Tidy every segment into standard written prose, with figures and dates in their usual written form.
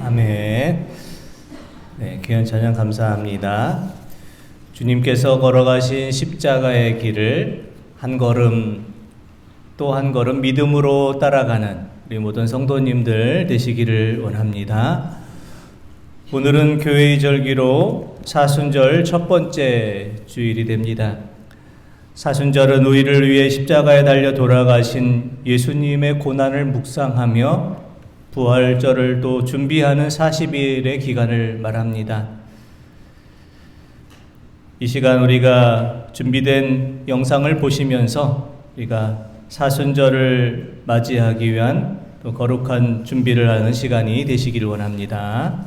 아멘. 네, 귀한 찬양 감사합니다. 주님께서 걸어가신 십자가의 길을 한 걸음 또 한 걸음 믿음으로 따라가는 우리 모든 성도님들 되시기를 원합니다. 오늘은 교회의 절기로 사순절 첫 번째 주일이 됩니다. 사순절은 우리를 위해 십자가에 달려 돌아가신 예수님의 고난을 묵상하며 부활절을 또 준비하는 40일의 기간을 말합니다. 이 시간 우리가 준비된 영상을 보시면서 우리가 사순절을 맞이하기 위한 또 거룩한 준비를 하는 시간이 되시기를 원합니다.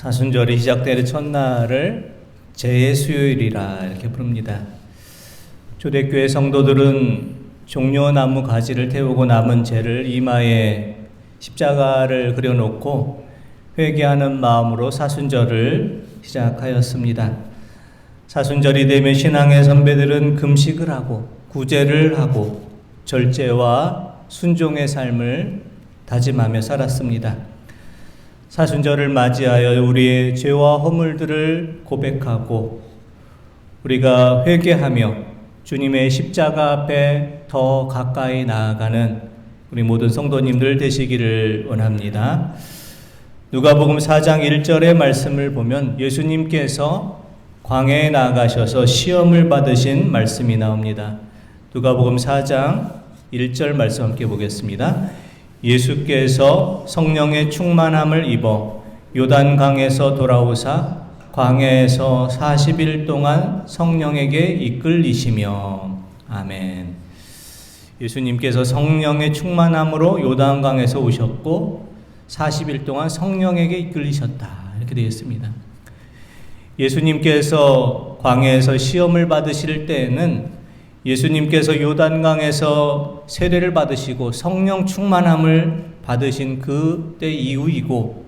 사순절이 시작되는 첫날을 제의 수요일이라 이렇게 부릅니다. 초대교회 성도들은 종려나무 가지를 태우고 남은 재를 이마에 십자가를 그려놓고 회개하는 마음으로 사순절을 시작하였습니다. 사순절이 되면 신앙의 선배들은 금식을 하고 구제를 하고 절제와 순종의 삶을 다짐하며 살았습니다. 사순절을 맞이하여 우리의 죄와 허물들을 고백하고 우리가 회개하며 주님의 십자가 앞에 더 가까이 나아가는 우리 모든 성도님들 되시기를 원합니다. 누가복음 4장 1절의 말씀을 보면 예수님께서 광야에 나가셔서 시험을 받으신 말씀이 나옵니다. 누가복음 4장 1절 말씀 함께 보겠습니다. 예수께서 성령의 충만함을 입어 요단강에서 돌아오사 광야에서 40일 동안 성령에게 이끌리시며. 아멘. 예수님께서 성령의 충만함으로 요단강에서 오셨고 40일 동안 성령에게 이끌리셨다 이렇게 되어 있습니다. 예수님께서 광야에서 시험을 받으실 때에는 예수님께서 요단강에서 세례를 받으시고 성령 충만함을 받으신 그때 이후이고,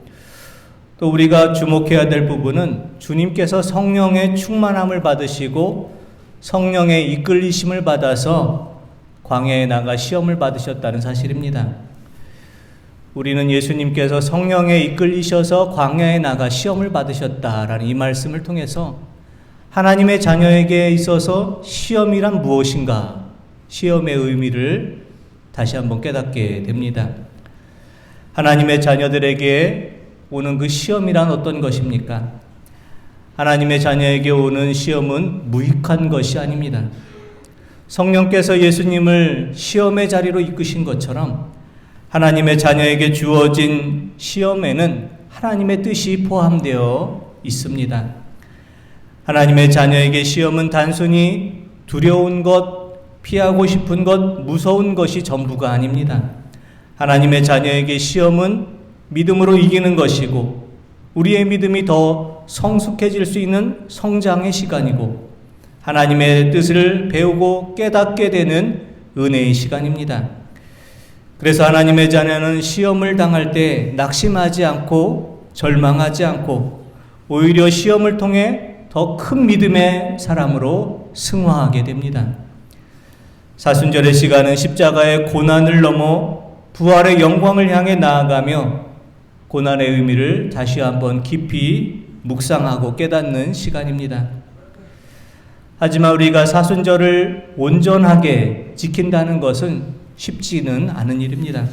또 우리가 주목해야 될 부분은 주님께서 성령의 충만함을 받으시고 성령의 이끌리심을 받아서 광야에 나가 시험을 받으셨다는 사실입니다. 우리는 예수님께서 성령에 이끌리셔서 광야에 나가 시험을 받으셨다라는 이 말씀을 통해서 하나님의 자녀에게 있어서 시험이란 무엇인가, 시험의 의미를 다시 한번 깨닫게 됩니다. 하나님의 자녀들에게 오는 그 시험이란 어떤 것입니까? 하나님의 자녀에게 오는 시험은 무익한 것이 아닙니다. 성령께서 예수님을 시험의 자리로 이끄신 것처럼 하나님의 자녀에게 주어진 시험에는 하나님의 뜻이 포함되어 있습니다. 하나님의 자녀에게 시험은 단순히 두려운 것, 피하고 싶은 것, 무서운 것이 전부가 아닙니다. 하나님의 자녀에게 시험은 믿음으로 이기는 것이고 우리의 믿음이 더 성숙해질 수 있는 성장의 시간이고 하나님의 뜻을 배우고 깨닫게 되는 은혜의 시간입니다. 그래서 하나님의 자녀는 시험을 당할 때 낙심하지 않고 절망하지 않고 오히려 시험을 통해 더 큰 믿음의 사람으로 승화하게 됩니다. 사순절의 시간은 십자가의 고난을 넘어 부활의 영광을 향해 나아가며 고난의 의미를 다시 한번 깊이 묵상하고 깨닫는 시간입니다. 하지만 우리가 사순절을 온전하게 지킨다는 것은 쉽지는 않은 일입니다.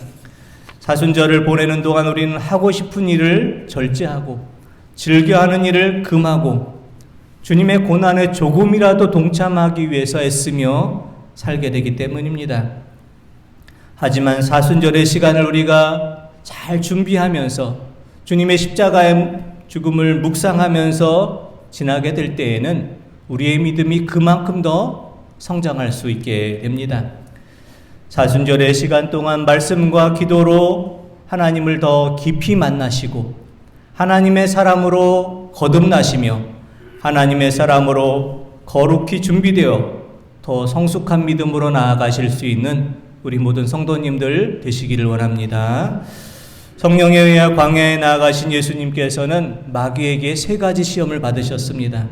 사순절을 보내는 동안 우리는 하고 싶은 일을 절제하고 즐겨하는 일을 금하고 주님의 고난에 조금이라도 동참하기 위해서 애쓰며 살게 되기 때문입니다. 하지만 사순절의 시간을 우리가 잘 준비하면서 주님의 십자가의 죽음을 묵상하면서 지나게 될 때에는 우리의 믿음이 그만큼 더 성장할 수 있게 됩니다. 사순절의 시간 동안 말씀과 기도로 하나님을 더 깊이 만나시고 하나님의 사람으로 거듭나시며 하나님의 사람으로 거룩히 준비되어 더 성숙한 믿음으로 나아가실 수 있는 우리 모든 성도님들 되시기를 원합니다. 성령에 의해 광야에 나아가신 예수님께서는 마귀에게 3가지 시험을 받으셨습니다.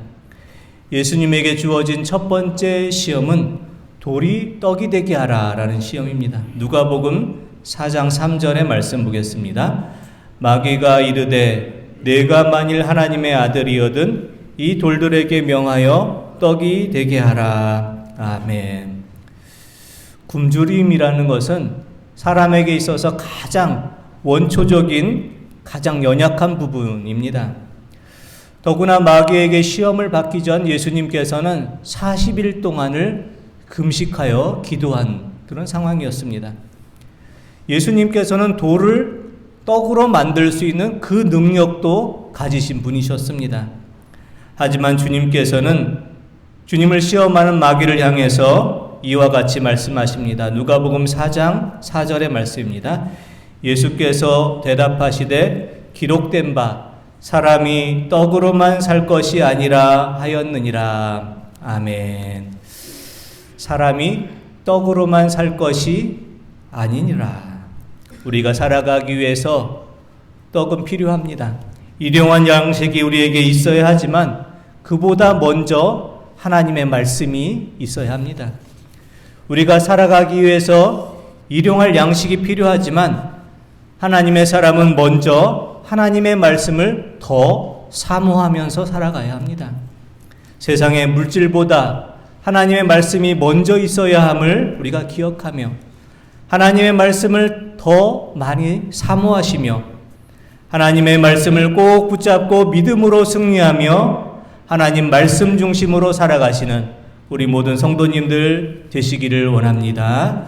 예수님에게 주어진 첫 번째 시험은 돌이 떡이 되게 하라 라는 시험입니다. 누가복음 4장 3절의 말씀 보겠습니다. 마귀가 이르되 내가 만일 하나님의 아들이거든 이 돌들에게 명하여 떡이 되게 하라. 아멘. 굶주림이라는 것은 사람에게 있어서 가장 원초적인 가장 연약한 부분입니다. 더구나 마귀에게 시험을 받기 전 예수님께서는 40일 동안을 금식하여 기도한 그런 상황이었습니다. 예수님께서는 돌을 떡으로 만들 수 있는 그 능력도 가지신 분이셨습니다. 하지만 주님께서는 주님을 시험하는 마귀를 향해서 이와 같이 말씀하십니다. 누가복음 4장 4절의 말씀입니다. 예수께서 대답하시되 기록된 바 사람이 떡으로만 살 것이 아니라 하였느니라. 아멘. 사람이 떡으로만 살 것이 아니니라. 우리가 살아가기 위해서 떡은 필요합니다. 일용할 양식이 우리에게 있어야 하지만 그보다 먼저 하나님의 말씀이 있어야 합니다. 우리가 살아가기 위해서 일용할 양식이 필요하지만 하나님의 사람은 먼저 하나님의 말씀을 더 사모하면서 살아가야 합니다. 세상의 물질보다 하나님의 말씀이 먼저 있어야 함을 우리가 기억하며 하나님의 말씀을 더 많이 사모하시며 하나님의 말씀을 꼭 붙잡고 믿음으로 승리하며 하나님 말씀 중심으로 살아가시는 우리 모든 성도님들 되시기를 원합니다.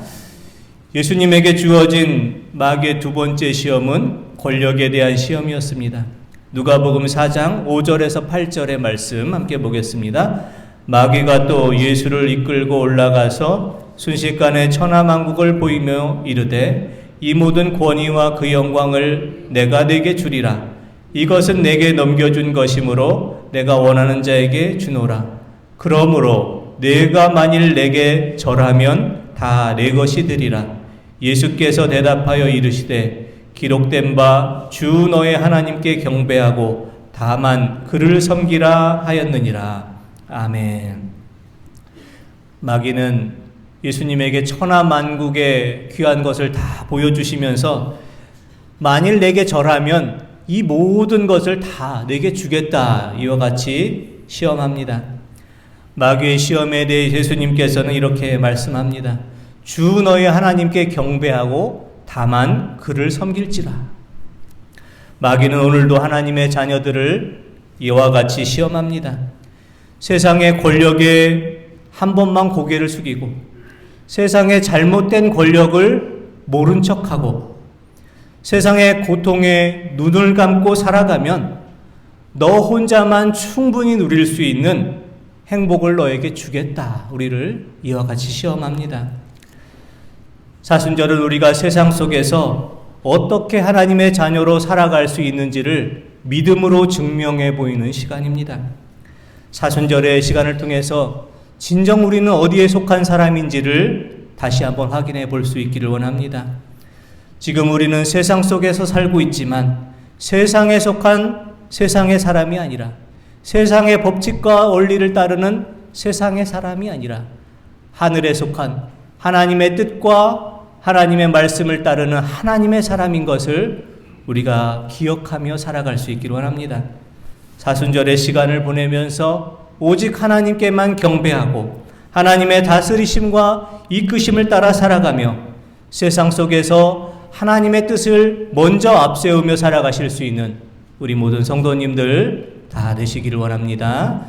예수님에게 주어진 마귀의 2번째 시험은 권력에 대한 시험이었습니다. 누가복음 4장 5절에서 8절의 말씀 함께 보겠습니다. 마귀가 또 예수를 이끌고 올라가서 순식간에 천하만국을 보이며 이르되 이 모든 권위와 그 영광을 내가 네게 주리라. 이것은 내게 넘겨준 것이므로 내가 원하는 자에게 주노라. 그러므로 네가 만일 내게 절하면 다 내 것이 되리라. 예수께서 대답하여 이르시되 기록된 바 주 너의 하나님께 경배하고 다만 그를 섬기라 하였느니라. 아멘. 마귀는 예수님에게 천하만국의 귀한 것을 다 보여주시면서 만일 내게 절하면 이 모든 것을 다 내게 주겠다 이와 같이 시험합니다. 마귀의 시험에 대해 예수님께서는 이렇게 말씀합니다. 주 너의 하나님께 경배하고 다만 그를 섬길지라. 마귀는 오늘도 하나님의 자녀들을 이와 같이 시험합니다. 세상의 권력에 한 번만 고개를 숙이고 세상의 잘못된 권력을 모른 척하고 세상의 고통에 눈을 감고 살아가면 너 혼자만 충분히 누릴 수 있는 행복을 너에게 주겠다. 우리를 이와 같이 시험합니다. 사순절은 우리가 세상 속에서 어떻게 하나님의 자녀로 살아갈 수 있는지를 믿음으로 증명해 보이는 시간입니다. 사순절의 시간을 통해서 진정 우리는 어디에 속한 사람인지를 다시 한번 확인해 볼 수 있기를 원합니다. 지금 우리는 세상 속에서 살고 있지만 세상에 속한 세상의 사람이 아니라, 세상의 법칙과 원리를 따르는 세상의 사람이 아니라 하늘에 속한 하나님의 뜻과 하나님의 말씀을 따르는 하나님의 사람인 것을 우리가 기억하며 살아갈 수 있기를 원합니다. 사순절의 시간을 보내면서 오직 하나님께만 경배하고 하나님의 다스리심과 이끄심을 따라 살아가며 세상 속에서 하나님의 뜻을 먼저 앞세우며 살아가실 수 있는 우리 모든 성도님들 다 되시기를 원합니다.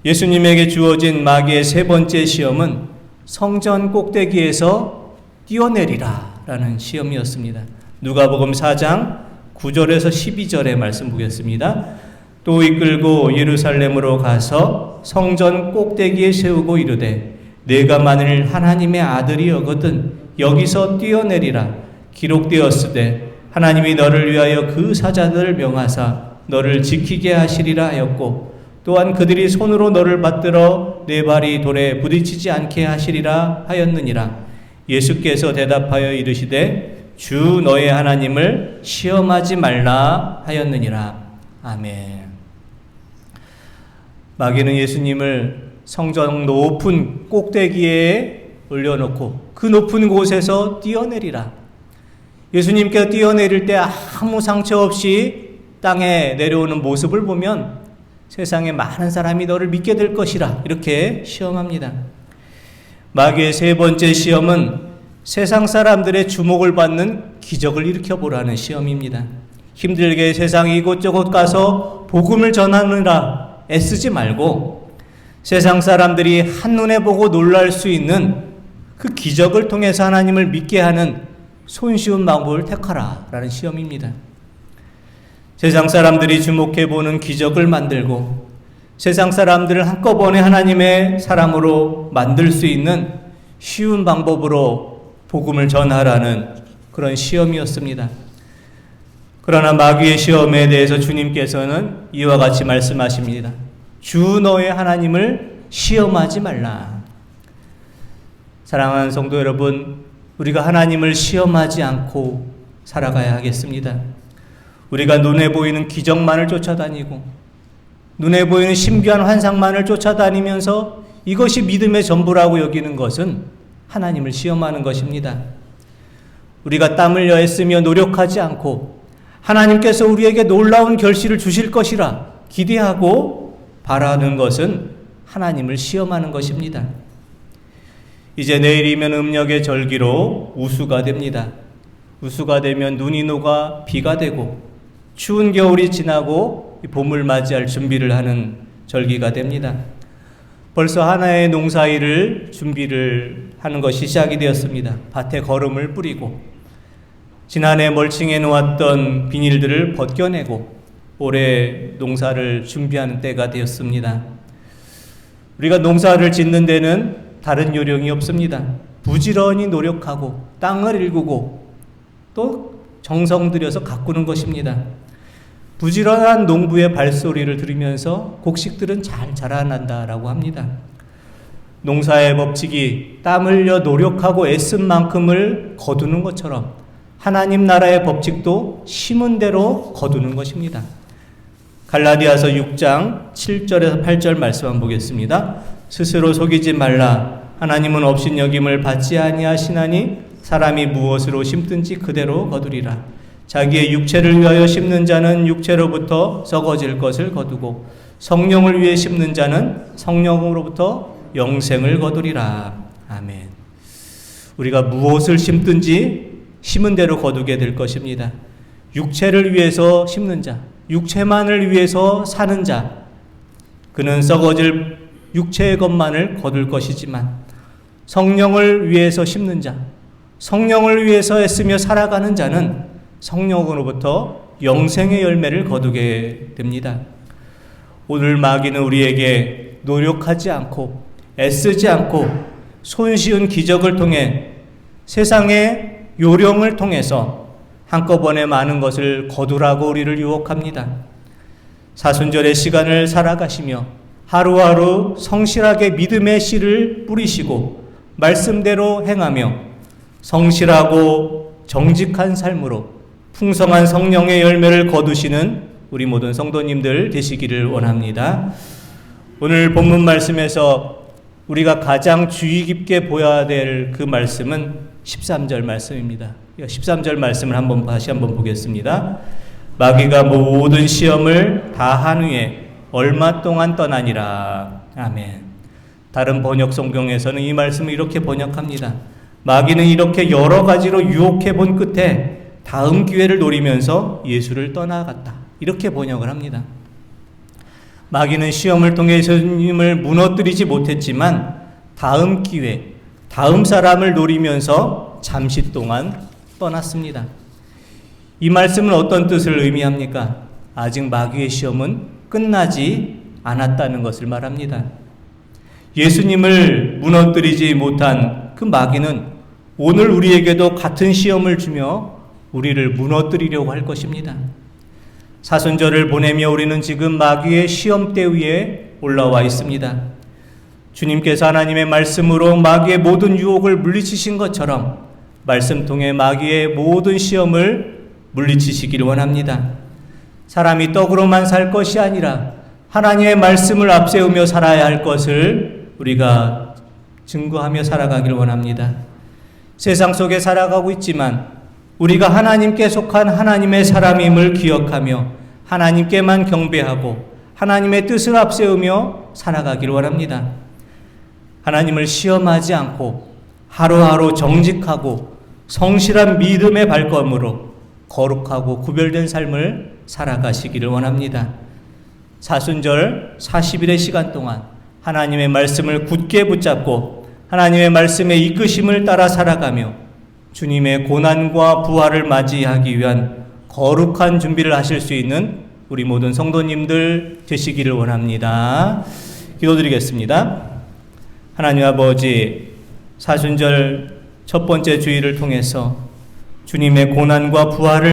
예수님에게 주어진 마귀의 세 번째 시험은 성전 꼭대기에서 뛰어내리라 라는 시험이었습니다. 누가복음 4장 9절에서 12절의 말씀 보겠습니다. 또 이끌고 예루살렘으로 가서 성전 꼭대기에 세우고 이르되 내가 만일 하나님의 아들이여거든 여기서 뛰어내리라. 기록되었으되 하나님이 너를 위하여 그 사자들을 명하사 너를 지키게 하시리라 하였고 또한 그들이 손으로 너를 받들어 내 발이 돌에 부딪히지 않게 하시리라 하였느니라. 예수께서 대답하여 이르시되 주 너의 하나님을 시험하지 말라 하였느니라. 아멘. 마귀는 예수님을 성전 높은 꼭대기에 올려놓고 그 높은 곳에서 뛰어내리라. 예수님께서 뛰어내릴 때 아무 상처 없이 땅에 내려오는 모습을 보면 세상에 많은 사람이 너를 믿게 될 것이라 이렇게 시험합니다. 마귀의 세 번째 시험은 세상 사람들의 주목을 받는 기적을 일으켜보라는 시험입니다. 힘들게 세상 이곳저곳 가서 복음을 전하느라 애쓰지 말고 세상 사람들이 한눈에 보고 놀랄 수 있는 그 기적을 통해서 하나님을 믿게 하는 손쉬운 방법을 택하라 라는 시험입니다. 세상 사람들이 주목해보는 기적을 만들고 세상 사람들을 한꺼번에 하나님의 사람으로 만들 수 있는 쉬운 방법으로 복음을 전하라는 그런 시험이었습니다. 그러나 마귀의 시험에 대해서 주님께서는 이와 같이 말씀하십니다. 주 너의 하나님을 시험하지 말라. 사랑하는 성도 여러분, 우리가 하나님을 시험하지 않고 살아가야 하겠습니다. 우리가 눈에 보이는 기적만을 쫓아다니고 눈에 보이는 신비한 환상만을 쫓아다니면서 이것이 믿음의 전부라고 여기는 것은 하나님을 시험하는 것입니다. 우리가 땀 흘려 애쓰며 노력하지 않고 하나님께서 우리에게 놀라운 결실을 주실 것이라 기대하고 바라는 것은 하나님을 시험하는 것입니다. 이제 내일이면 음력의 절기로 우수가 됩니다. 우수가 되면 눈이 녹아 비가 되고 추운 겨울이 지나고 봄을 맞이할 준비를 하는 절기가 됩니다. 벌써 하나의 농사일을 준비를 하는 것이 시작이 되었습니다. 밭에 거름을 뿌리고 지난해 멀칭해 놓았던 비닐들을 벗겨내고 올해 농사를 준비하는 때가 되었습니다. 우리가 농사를 짓는 데는 다른 요령이 없습니다. 부지런히 노력하고 땅을 일구고 또 정성 들여서 가꾸는 것입니다. 부지런한 농부의 발소리를 들으면서 곡식들은 잘 자라난다라고 합니다. 농사의 법칙이 땀 흘려 노력하고 애쓴 만큼을 거두는 것처럼 하나님 나라의 법칙도 심은 대로 거두는 것입니다. 갈라디아서 6장 7절에서 8절 말씀 한번 보겠습니다. 스스로 속이지 말라. 하나님은 업신여김을 받지 아니하시나니 사람이 무엇으로 심든지 그대로 거두리라. 자기의 육체를 위하여 심는 자는 육체로부터 썩어질 것을 거두고 성령을 위해 심는 자는 성령으로부터 영생을 거두리라. 아멘. 우리가 무엇을 심든지 심은 대로 거두게 될 것입니다. 육체를 위해서 심는 자, 육체만을 위해서 사는 자, 그는 썩어질 육체의 것만을 거둘 것이지만 성령을 위해서 심는 자, 성령을 위해서 애쓰며 살아가는 자는 성령으로부터 영생의 열매를 거두게 됩니다. 오늘 마귀는 우리에게 노력하지 않고 애쓰지 않고 손쉬운 기적을 통해 세상의 요령을 통해서 한꺼번에 많은 것을 거두라고 우리를 유혹합니다. 사순절의 시간을 살아가시며 하루하루 성실하게 믿음의 씨를 뿌리시고 말씀대로 행하며 성실하고 정직한 삶으로 풍성한 성령의 열매를 거두시는 우리 모든 성도님들 되시기를 원합니다. 오늘 본문 말씀에서 우리가 가장 주의 깊게 보아야 될 그 말씀은 13절 말씀입니다. 13절 말씀을 다시 한번 보겠습니다. 마귀가 모든 시험을 다 한 후에 얼마 동안 떠나니라. 아멘. 다른 번역 성경에서는 이 말씀을 이렇게 번역합니다. 마귀는 이렇게 여러 가지로 유혹해 본 끝에 다음 기회를 노리면서 예수를 떠나갔다. 이렇게 번역을 합니다. 마귀는 시험을 통해 예수님을 무너뜨리지 못했지만 다음 기회, 다음 사람을 노리면서 잠시 동안 떠났습니다. 이 말씀은 어떤 뜻을 의미합니까? 아직 마귀의 시험은 끝나지 않았다는 것을 말합니다. 예수님을 무너뜨리지 못한 그 마귀는 오늘 우리에게도 같은 시험을 주며 우리를 무너뜨리려고 할 것입니다. 사순절을 보내며 우리는 지금 마귀의 시험대 위에 올라와 있습니다. 주님께서 하나님의 말씀으로 마귀의 모든 유혹을 물리치신 것처럼 말씀 통해 마귀의 모든 시험을 물리치시기를 원합니다. 사람이 떡으로만 살 것이 아니라 하나님의 말씀을 앞세우며 살아야 할 것을 우리가 증거하며 살아가기를 원합니다. 세상 속에 살아가고 있지만 우리가 하나님께 속한 하나님의 사람임을 기억하며 하나님께만 경배하고 하나님의 뜻을 앞세우며 살아가기를 원합니다. 하나님을 시험하지 않고 하루하루 정직하고 성실한 믿음의 발걸음으로 거룩하고 구별된 삶을 살아가시기를 원합니다. 사순절 40일의 시간 동안 하나님의 말씀을 굳게 붙잡고 하나님의 말씀의 이끄심을 따라 살아가며 주님의 고난과 부활을 맞이하기 위한 거룩한 준비를 하실 수 있는 우리 모든 성도님들 되시기를 원합니다. 기도드리겠습니다. 하나님 아버지, 사순절 첫 번째 주일을 통해서 주님의 고난과 부활을